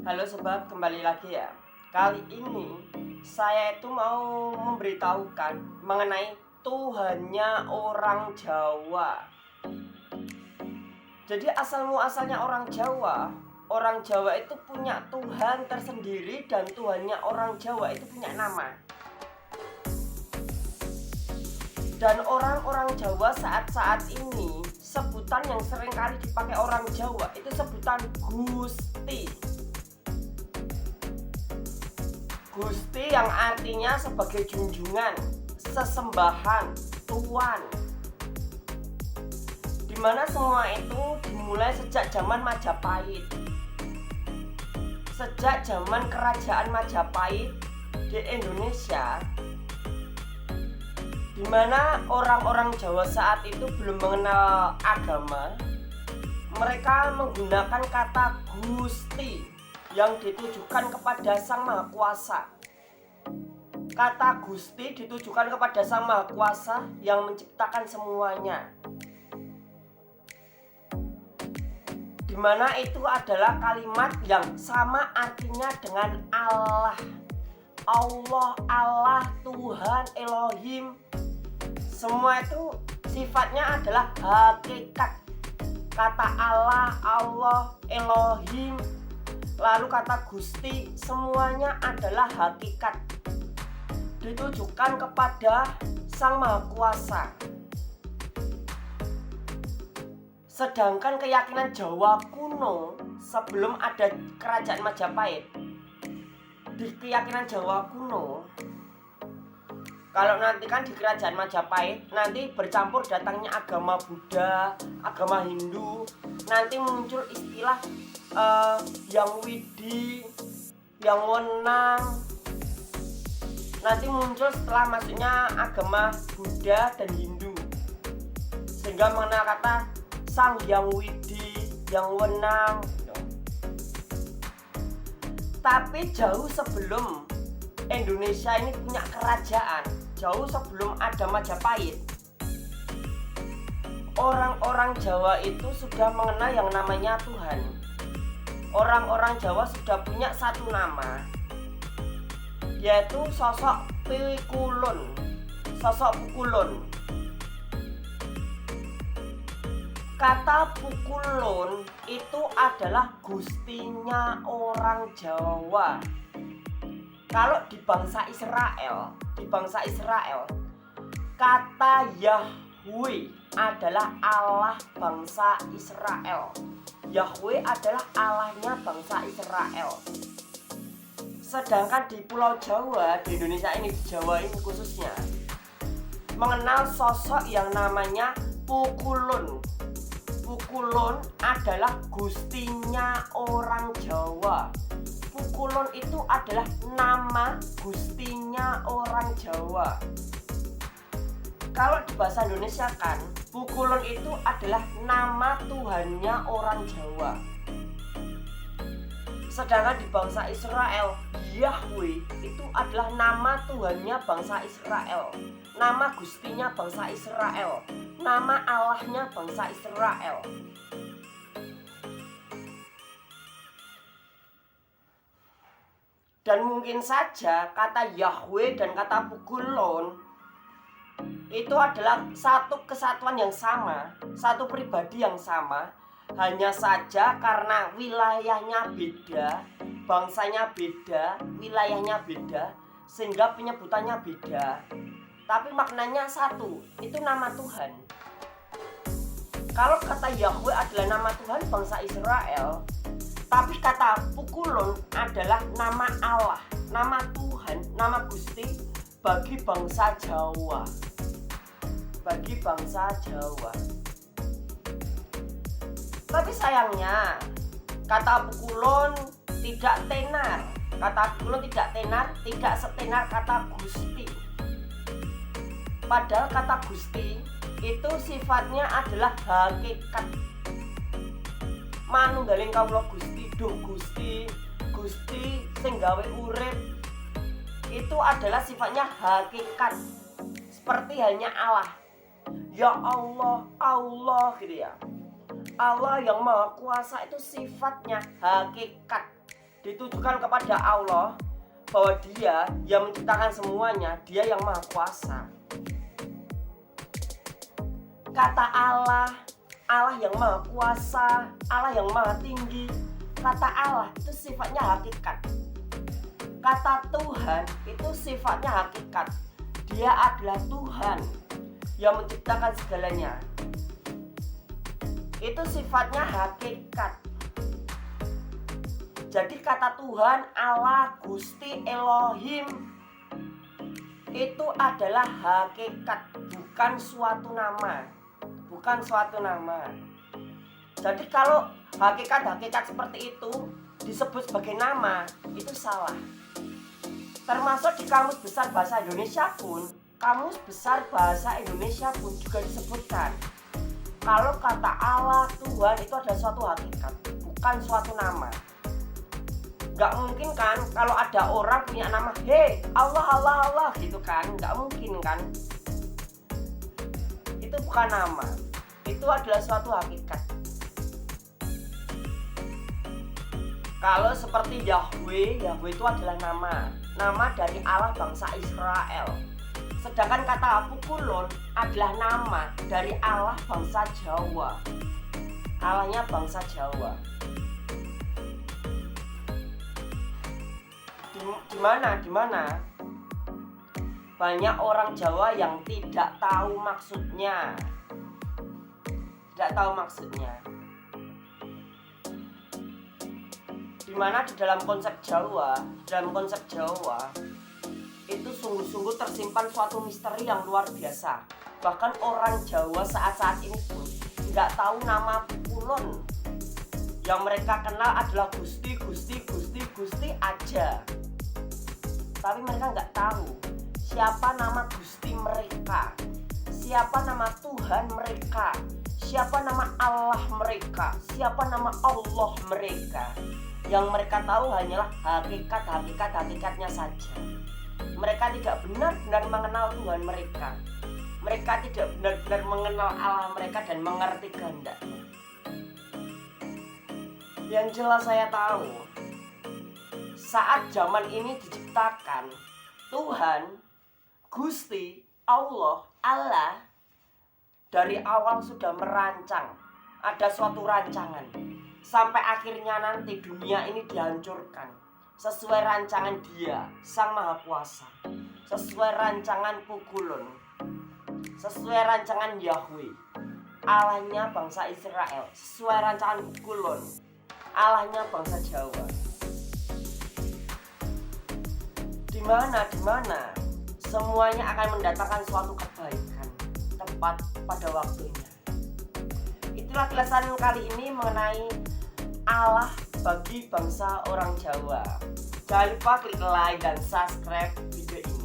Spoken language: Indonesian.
Halo sobat, kembali lagi ya. Kali ini saya itu mau memberitahukan mengenai Tuhannya orang Jawa. Jadi asal muasalnya orang Jawa itu punya Tuhan tersendiri dan Tuhannya orang Jawa itu punya nama. Dan orang-orang Jawa saat ini sebutan yang sering kali dipakai orang Jawa itu sebutan Gusti. Gusti yang artinya sebagai junjungan, sesembahan, tuan. Dimana semua itu dimulai sejak zaman Majapahit. Sejak zaman kerajaan Majapahit di Indonesia, dimana orang-orang Jawa saat itu belum mengenal agama, mereka menggunakan kata Gusti yang ditujukan kepada Sang Maha Kuasa. Kata Gusti ditujukan kepada Sang Maha Kuasa yang menciptakan semuanya. Dimana itu adalah kalimat yang sama artinya dengan Allah. Allah, Tuhan, Elohim. Semua itu sifatnya adalah hakikat. Kata Allah, Elohim, lalu kata Gusti, semuanya adalah hakikat. Ditujukan kepada Sang Maha Kuasa. Sedangkan keyakinan Jawa kuno sebelum ada kerajaan Majapahit, di keyakinan Jawa kuno, kalau nanti kan di kerajaan Majapahit nanti bercampur datangnya agama Buddha, agama Hindu, nanti muncul istilah yang Widi, yang Wenang. Nanti muncul setelah masuknya agama Buddha dan Hindu, sehingga mengenal kata Sang Yang Widi, Yang Wenang. Tapi jauh sebelum Indonesia ini punya kerajaan, jauh sebelum ada Majapahit, orang-orang Jawa itu sudah mengenal yang namanya Tuhan. Orang-orang Jawa sudah punya satu nama, yaitu sosok Pikulun, sosok Pukulun. Kata Pukulun itu adalah gustinya orang Jawa. Kalau di bangsa Israel, kata Yahweh adalah Allah bangsa Israel. Yahweh adalah Allahnya bangsa Israel. Sedangkan di Pulau Jawa, di Indonesia ini, di Jawa ini khususnya, mengenal sosok yang namanya Pukulun. Pukulun adalah gustinya orang Jawa. Pukulun itu adalah nama gustinya orang Jawa. Kalau di bahasa Indonesia kan, Pukulun itu adalah nama Tuhannya orang Jawa. Sedangkan di bangsa Israel, Yahweh itu adalah nama Tuhannya bangsa Israel, nama gustinya bangsa Israel, nama Allahnya bangsa Israel. Dan mungkin saja kata Yahweh dan kata Pukulun itu adalah satu kesatuan yang sama, satu pribadi yang sama. Hanya saja karena wilayahnya beda, bangsanya beda, wilayahnya beda, sehingga penyebutannya beda. Tapi maknanya satu, itu nama Tuhan. Kalau kata Yahweh adalah nama Tuhan bangsa Israel, tapi kata Pukulun adalah nama Allah, nama Tuhan, nama Gusti bagi bangsa Jawa. Bagi bangsa Jawa. Tapi sayangnya kata Pukulun tidak tenar. Kata Pukulun tidak tenar, tidak setenar kata Gusti. Padahal kata Gusti itu sifatnya adalah hakikat. Manunggaling kawula Gusti, duh Gusti, Gusti sing gawe urip. Itu adalah sifatnya hakikat. Seperti halnya Allah. Ya Allah, Allah gitu ya. Allah yang Maha Kuasa itu sifatnya hakikat. ditujukan kepada Allah, bahwa Dia yang menciptakan semuanya, Dia yang maha kuasa. Kata Allah, Allah yang maha kuasa, Allah yang maha tinggi. Kata Allah itu sifatnya hakikat. Kata Tuhan itu sifatnya hakikat. Dia adalah Tuhan yang menciptakan segalanya. Itu sifatnya hakikat. Jadi kata Tuhan, Allah, Gusti, Elohim itu adalah hakikat, bukan suatu nama. Bukan suatu nama. Jadi kalau hakikat-hakikat seperti itu disebut sebagai nama, itu salah. Termasuk di Kamus Besar Bahasa Indonesia pun, Kamus Besar Bahasa Indonesia pun juga disebutkan kalau kata Allah, Tuhan itu adalah suatu hakikat, bukan suatu nama. Gak mungkin kan kalau ada orang punya nama, "Hei Allah, Allah, Allah" gitu kan. Gak mungkin kan. Itu bukan nama, itu adalah suatu hakikat. Kalau seperti Yahweh, Yahweh itu adalah nama dari Allah bangsa Israel. Sedangkan kata Pukulun adalah nama dari Allah bangsa Jawa. Allahnya bangsa Jawa. Di mana? Banyak orang Jawa yang tidak tahu maksudnya. Tidak tahu maksudnya. Dimana di dalam konsep Jawa itu sungguh-sungguh tersimpan suatu misteri yang luar biasa. Bahkan orang Jawa saat ini pun tidak tahu nama Pukulun. Yang mereka kenal adalah Gusti aja. Tapi mereka nggak tahu siapa nama Gusti mereka, siapa nama Tuhan mereka, siapa nama Allah mereka, siapa nama Allah mereka. Yang mereka tahu hanyalah hakikatnya saja. Mereka tidak benar-benar mengenal Tuhan mereka. Mereka tidak benar-benar mengenal Allah mereka dan mengerti kehendaknya. Yang jelas saya tahu, saat zaman ini diciptakan, Tuhan, Gusti, Allah dari awal sudah merancang. Ada suatu rancangan. Sampai akhirnya nanti dunia ini dihancurkan sesuai rancangan Dia, Sang Maha Kuasa, sesuai rancangan Pukulun, sesuai rancangan Yahweh, Allahnya bangsa Israel, sesuai rancangan Pukulun, Allahnya bangsa Jawa. Di mana semuanya akan mendatangkan suatu kebaikan tepat pada waktunya. Itulah kilasan kali ini mengenai Allah bagi bangsa orang Jawa. Jangan lupa klik like dan subscribe video ini.